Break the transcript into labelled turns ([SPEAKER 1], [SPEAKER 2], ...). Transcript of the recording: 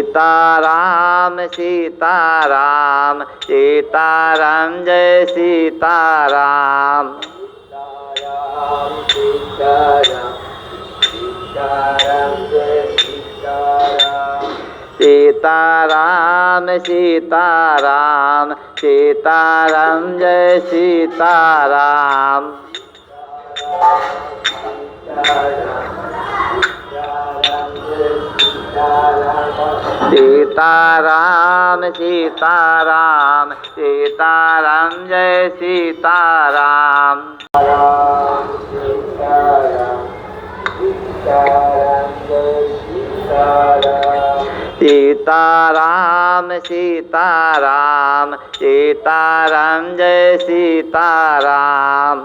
[SPEAKER 1] Sitaram Sitaram Sitaram Jai Sitaram Sitaram Sitaram Sitaram Jai Sitaram Sitaram Sitaram Sitaram Jai Sitaram Sitaram Sitaram Sitaram Jai Sitaram